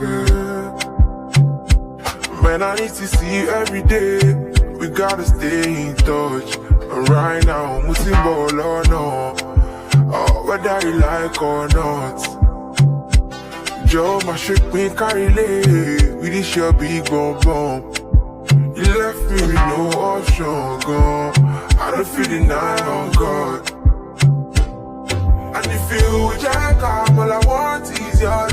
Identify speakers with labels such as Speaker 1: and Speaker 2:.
Speaker 1: yeah. Man, I need to see you every day. We gotta stay in touch. And right now, Musimbo or no, whether you like or not. Joe, my ship me carry lay. We this your big bomb bomb. You left me with no option, gone. I don't feel the night on God. And if you jack up, all I want is your